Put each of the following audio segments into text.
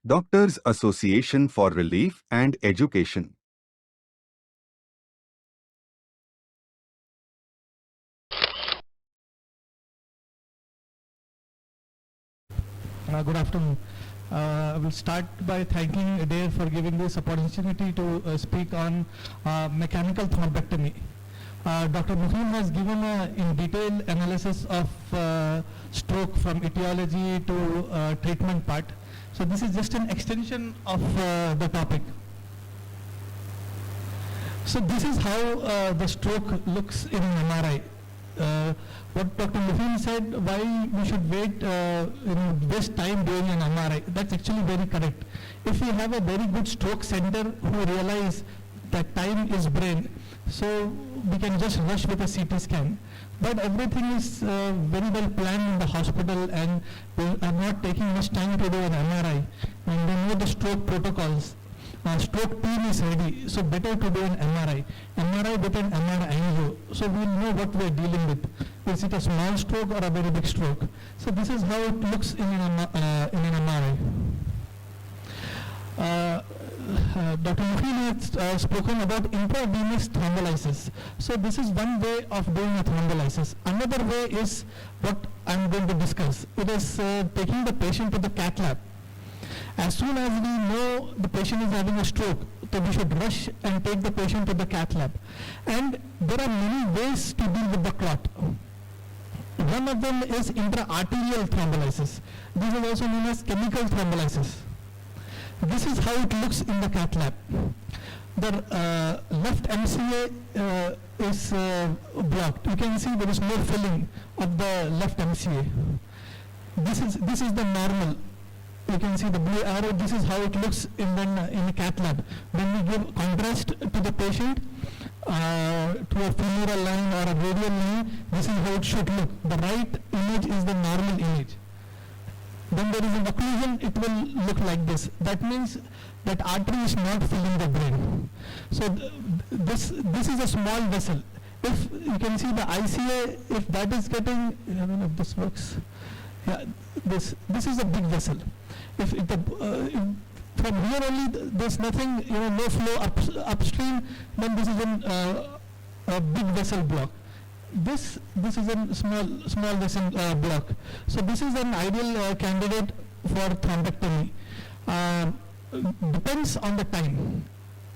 Doctors Association for Relief and Education. Good afternoon. I will start by thanking Adair for giving this opportunity to speak on mechanical thrombectomy. Dr. Muhim has given in detail analysis of stroke from etiology to treatment part. So this is just an extension of the topic. So this is how the stroke looks in an MRI. What Dr. Muhim said, why we should wait waste time doing an MRI, that's actually very correct. If we have a very good stroke center who realize that time is brain, so we can just rush with a CT scan. But everything is very well planned in the hospital, and we are not taking much time to do an MRI. And they know the stroke protocols. Stroke team is ready, so better to do an MRI. MRI with an MR angio, so we'll know what we're dealing with. Is it a small stroke or a very big stroke? So this is how it looks in an MRI. Dr. Muhim has spoken about intravenous thrombolysis. So this is one way of doing a thrombolysis. Another way is what I'm going to discuss. It is taking the patient to the cath lab. As soon as we know the patient is having a stroke, so we should rush and take the patient to the cath lab. And there are many ways to deal with the clot. One of them is intra-arterial thrombolysis. This is also known as chemical thrombolysis. This is how it looks in the cath lab. The left MCA is blocked. You can see there is no filling of the left MCA. This is the normal. You can see the blue arrow. This is how it looks in a cath lab. When we give contrast to the patient, to a femoral line or a radial line, this is how it should look. The right image is the normal image. When there is an occlusion, it will look like this. That means that artery is not filling the brain. So this is a small vessel. If you can see the ICA, if that is getting, I don't know if this works. Yeah, this is a big vessel. If from here only there's nothing, no flow upstream, then this is a big vessel block. This is a small vessel block. So this is an ideal candidate for thrombectomy. Depends on the time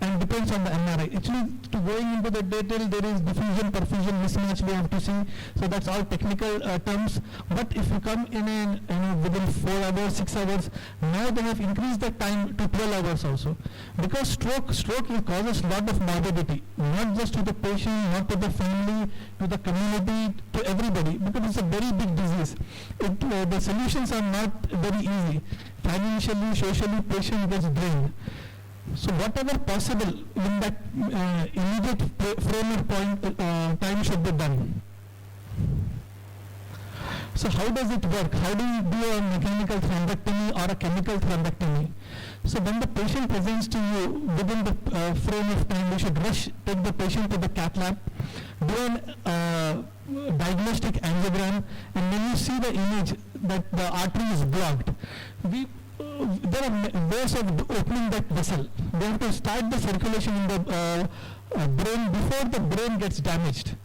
and depends on the MRI. Actually, to going into the detail, there is diffusion perfusion mismatch we have to see. So that's all technical terms. But if you come in within 4 hours, 6 hours, now they have increased the time to 12 hours also. Because stroke it causes a lot of morbidity, not just to the patient, not to the family, to the community, to everybody. Because it's a very big disease. The solutions are not very easy. Financially, socially, patient gets drained. So whatever possible in that immediate frame of time should be done. So how does it work? How do you do a mechanical thrombectomy or a chemical thrombectomy? So when the patient presents to you within the frame of time, we should rush, take the patient to the cath lab, do a diagnostic angiogram, and when you see the image that the artery is blocked, there are ways of opening that vessel. They have to start the circulation in the brain before the brain gets damaged.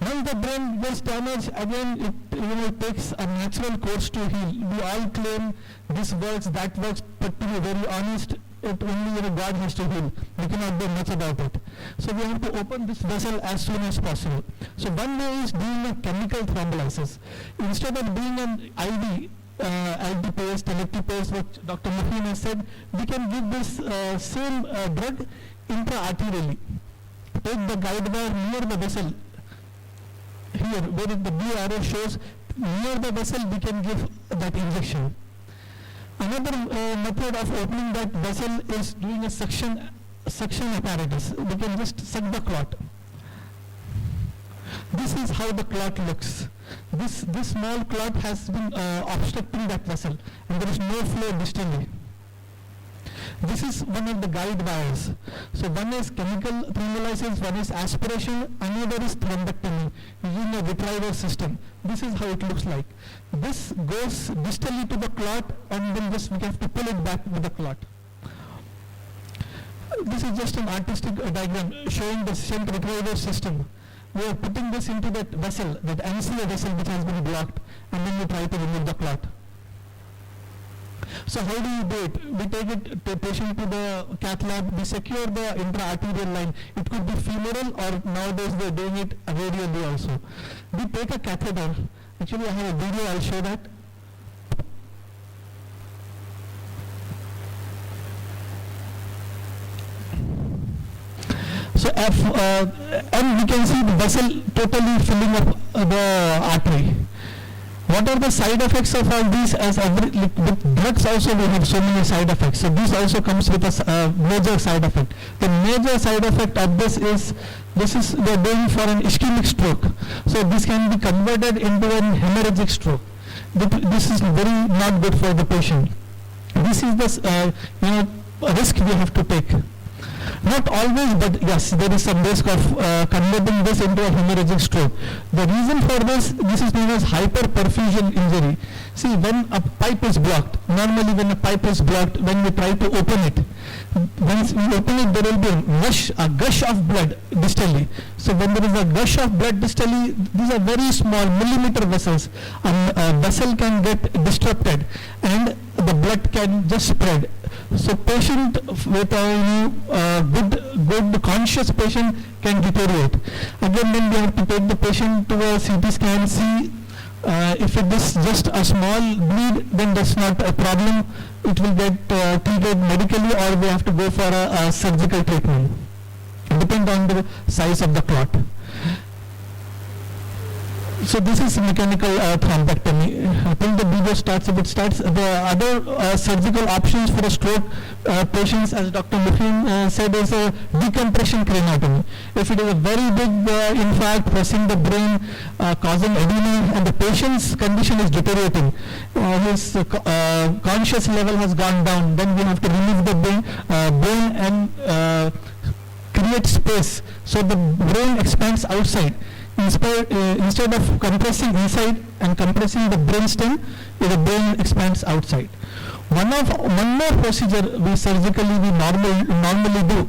Once the brain gets damaged, again it takes a natural course to heal. We all claim this works, that works, but to be very honest, it only God has to heal. We cannot do much about it. So we have to open this vessel as soon as possible. So one way is doing a chemical thrombolysis. Instead of doing an IV, IV paste, electric paste, what Dr. Muhim has said, we can give this same drug intra-arterially. Take the guide wire near the vessel. Here, where the blue arrow shows, near the vessel we can give that injection. Another method of opening that vessel is doing a suction apparatus. We can just suck the clot. This is how the clot looks. This small clot has been obstructing that vessel, and there is no flow distally. This is one of the guide wires. So one is chemical thrombolysis, one is aspiration, another is thrombectomy using a retriever system. This is how it looks like. This goes distally to the clot, and then just we have to pull it back with the clot. This is just an artistic diagram showing the shunt retriever system. We are putting this into that vessel, that MCA vessel which has been blocked, and then we try to remove the clot. So how do you do it? We take it, the patient to the cath lab, we secure the intra-arterial line. It could be femoral, or nowadays they are doing it radially also. We take a catheter. Actually I have a video, I'll show that. So and we can see the vessel totally filling up the artery. What are the side effects of all these? As with drugs also we have so many side effects. So this also comes with a major side effect. The major side effect of this is we are going for an ischemic stroke. So this can be converted into an hemorrhagic stroke. This is very not good for the patient. This is the risk we have to take. Not always, but yes, there is some risk of converting this into a hemorrhagic stroke. The reason for this is known as hyperperfusion injury. See, when a pipe is blocked, normally when a pipe is blocked, when we try to open it, once we open it, there will be a gush of blood distally. So when there is a gush of blood distally, these are very small millimeter vessels. A vessel can get disrupted and the blood can just spread. So patient with a good conscious patient can deteriorate. Again, then we have to take the patient to a CT scan, see if it is just a small bleed, then that's not a problem. It will get treated medically, or we have to go for a surgical treatment. It depends on the size of the clot. So this is mechanical thrombectomy. I think the video starts, if it starts. The other surgical options for a stroke patients, as Dr. Muhin said, is a decompression craniotomy. If it is a very big infarct pressing the brain, causing edema, and the patient's condition is deteriorating, his conscious level has gone down, then we have to remove the brain and create space so the brain expands outside. Instead of compressing inside and compressing the brainstem, the brain expands outside. One more procedure we normally do.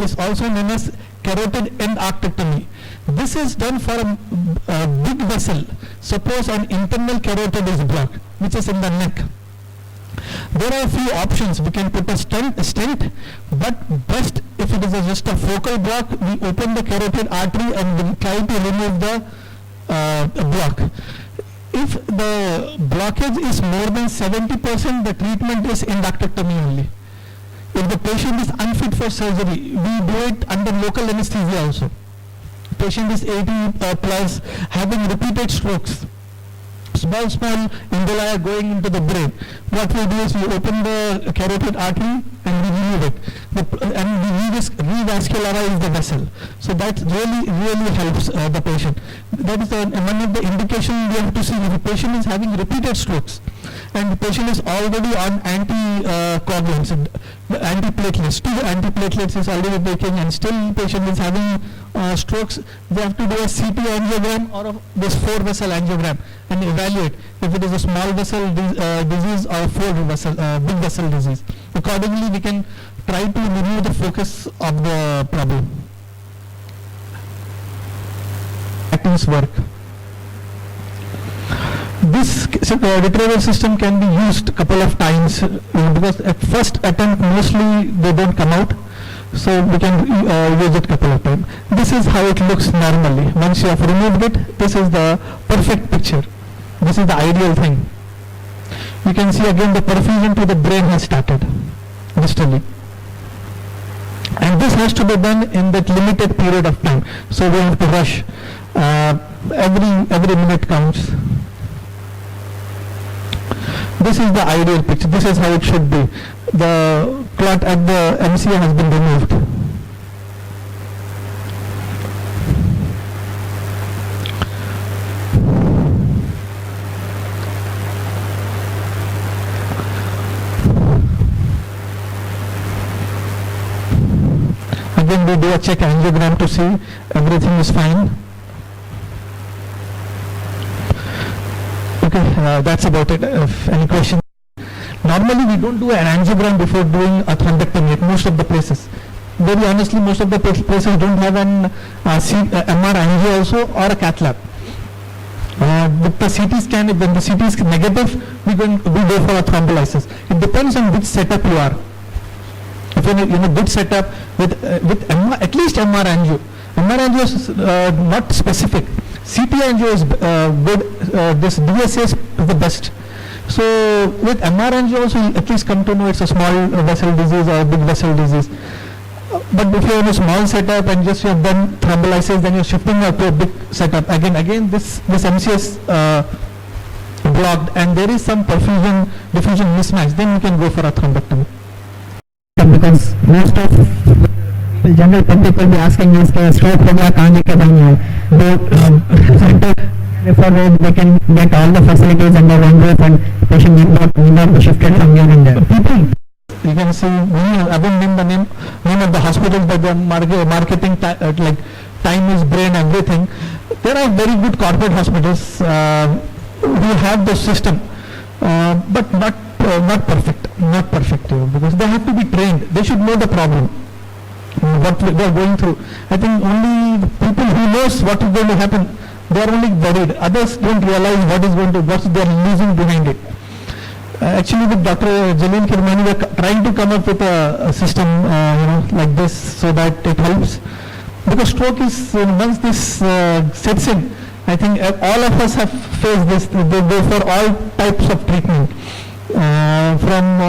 Is also known as carotid endarterectomy. This is done for a big vessel. Suppose an internal carotid is blocked, which is in the neck. There are a few options. We can put a stent, but best if it is just a focal block, we open the carotid artery and we try to remove the block. If the blockage is more than 70%, the treatment is endarterectomy only. If the patient is unfit for surgery, we do it under local anesthesia also. Patient is 80 plus, having repeated strokes. Small emboli are going into the brain. What we do is we open the carotid artery and we remove it. And we revascularize the vessel. So that really helps the patient. That is one of the indications we have to see. If the patient is having repeated strokes and the patient is already on anticoagulants, antiplatelets, 2 antiplatelets is already taken, and still patient is having strokes, they have to do a CT angiogram or this 4-vessel angiogram and evaluate if it is a small vessel disease or big vessel disease. Accordingly, we can try to remove the focus of the problem. Acting's work. This retrieval system can be used a couple of times because at first attempt mostly they don't come out. So we can use it a couple of times. This is how it looks normally. Once you have removed it, this is the perfect picture. This is the ideal thing. You can see again the perfusion to the brain has started distally. And this has to be done in that limited period of time. So we have to rush. Every minute counts. This is the ideal picture. This is how it should be. The clot at the MCA has been removed. we do a check angiogram to see everything is fine. Okay, that's about it. If any questions? Normally we don't do an angiogram before doing a thrombectomy at most of the places. Very honestly, most of the places don't have an MR angio also or a cath lab. With the CT scan, when the CT is negative, we go for a thrombolysis. It depends on which setup you are. If you're in a good setup with MR, at least MR angio. MR angio is not specific. CT angio is good. This DSA is the best. So with MR angio also, you at least come to know it's a small vessel disease or a big vessel disease. But if you're in a small setup and just you have done thrombolysis, then you're shifting to a big setup. Again, this MCS blocked, and there is some diffusion mismatch. Then you can go for a thrombectomy. Because most of the general public will be asking is stroke होगा कहाँ लेके जाएंगे तो center for where they can get all the facilities under one roof and patient need not be shifted from here and there. People. You can see many, I won't name the name of the hospitals, but the marketing like time is brain, everything. There are very good corporate hospitals who have the system, but not perfect, because they have to be trained. They should know the problem, what they are going through. I think only the people who knows what is going to happen, they are only worried. Others don't realize what they are losing behind it. Actually, with Dr. Jaleel Kirmani, we are trying to come up with a system, like this, so that it helps. Because stroke is, once this sets in, I think all of us have faced this. They go for all types of treatment, from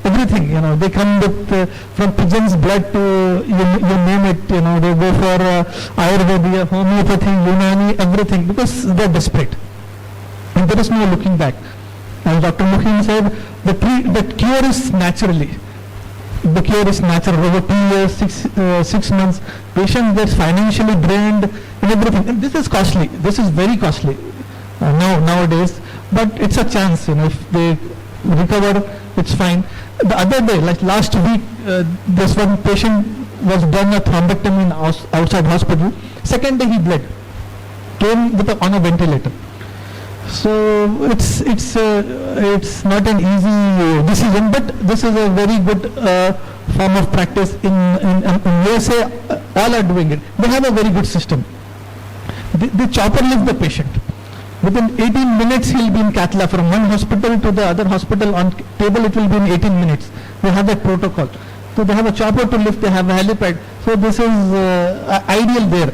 everything. They come with from pigeon's blood to you name it. They go for Ayurveda, homeopathy, Unani, everything, because they're desperate, and there is no looking back. As Dr. Mukhin said, the cure is naturally. The cure is natural. Over 2 years, 6 months, patient gets financially drained and everything. And this is costly. This is very costly nowadays. But it's a chance. If they recover, it's fine. The other day, like last week, this one patient was done a thrombectomy in outside hospital. Second day he bled. Came on a ventilator. So it's not an easy decision, but this is a very good form of practice. In USA, all are doing it. They have a very good system. They chopper lift the patient. Within 18 minutes, he'll be in cath lab. From one hospital to the other hospital on table, it will be in 18 minutes. They have that protocol. So they have a chopper to lift. They have a helipad. So this is ideal there.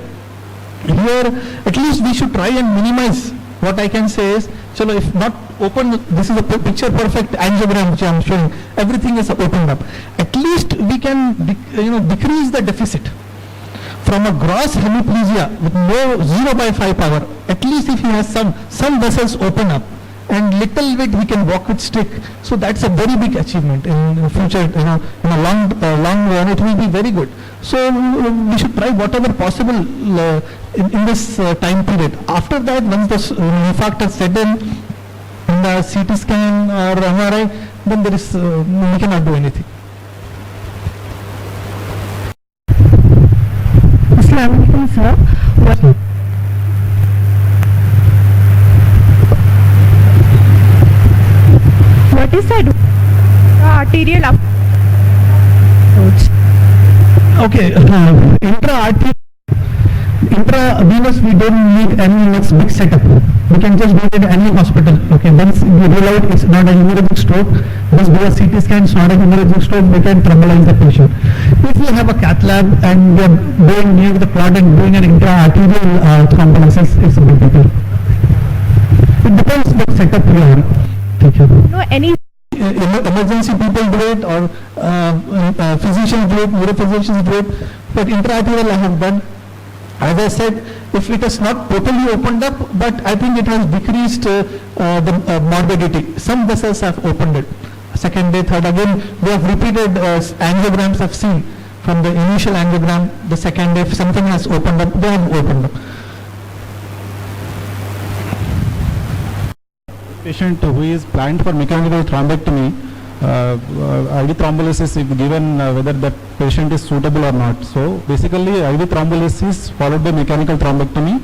Here, at least we should try and minimize. What I can say is, if not open, this is a picture perfect angiogram which I am showing. Everything is opened up. At least we can, decrease the deficit from a gross hemiplegia with no 0/5 power. At least if he has some vessels open up, and little bit he can walk with stick. So that's a very big achievement in future. In a long run, it will be very good. So we should try whatever possible in this time period. After that, once the infarct has set in the CT scan or MRI, then there is we cannot do anything. Assalamualaikum, sir. What is the arterial approach? Okay, intravenous, we don't need any big setup. We can just do it in any hospital. Okay, once we rule out it's not a hemorrhagic stroke, just do a CT scan, it's not a hemorrhagic stroke, we can thrombolyze the patient. If we have a cath lab and we are going near the clot and doing an intra-arterial thrombolysis, it's a bit better. It depends what setup you are. Thank you. No, any emergency people do it, or physicians do it, neurophysicians do it, but intra-arterial I have done. As I said, if it is not totally opened up, but I think it has decreased the morbidity. Some vessels have opened it. Second day, third, again, we have repeated angiograms I've seen. From the initial angiogram, the second day, if something has opened up, they have opened up. Patient who is planned for mechanical thrombectomy, IV thrombolysis if given whether that patient is suitable or not. So basically IV thrombolysis followed by mechanical thrombectomy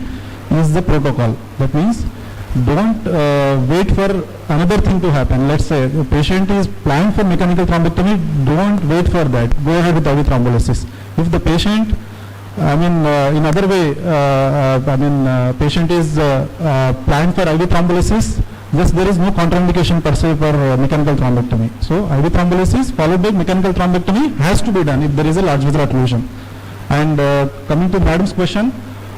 is the protocol. That means don't wait for another thing to happen. Let's say the patient is planned for mechanical thrombectomy, don't wait for that. Go ahead with IV thrombolysis. If the patient, in other way, patient is planned for IV thrombolysis, thus there is no contraindication per se for mechanical thrombectomy. So IV thrombolysis followed by mechanical thrombectomy has to be done if there is a large vessel occlusion. And coming to madam's question,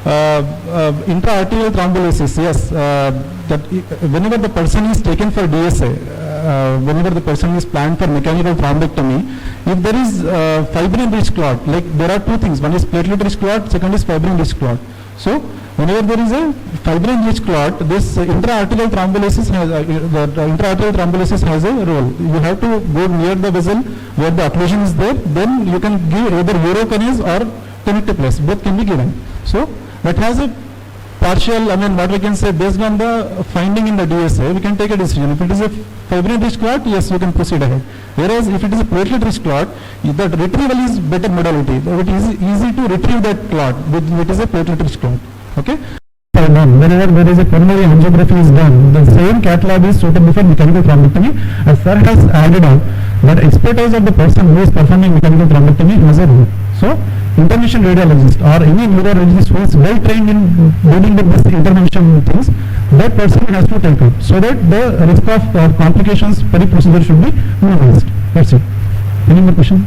intra-arterial thrombolysis, yes, that whenever the person is taken for DSA, whenever the person is planned for mechanical thrombectomy, if there is fibrin-rich clot, like there are two things, one is platelet-rich clot, second is fibrin-rich clot. So whenever there is a fibrin-rich clot, this intra-arterial thrombolysis has the intra-arterial thrombolysis has a role. You have to go near the vessel where the occlusion is there, then you can give either urokinase or tenecteplase, both can be given. So that has a partial, what we can say, based on the finding in the DSA, we can take a decision. If it is a fibrin-rich clot, yes, you can proceed ahead. Whereas if it is a platelet-rich clot, the retrieval is better modality. It is easy to retrieve that clot, it is a platelet-rich clot. Okay? Whenever there is a coronary angiography is done, the same cath lab is suitable for mechanical thrombectomy. As sir has added on, that expertise of the person who is performing mechanical thrombectomy has a role. So, intervention radiologist or any neurologist who is well trained in dealing with this intervention things, that person has to take it so that the risk of complications per procedure should be minimized. That's it. Any more question?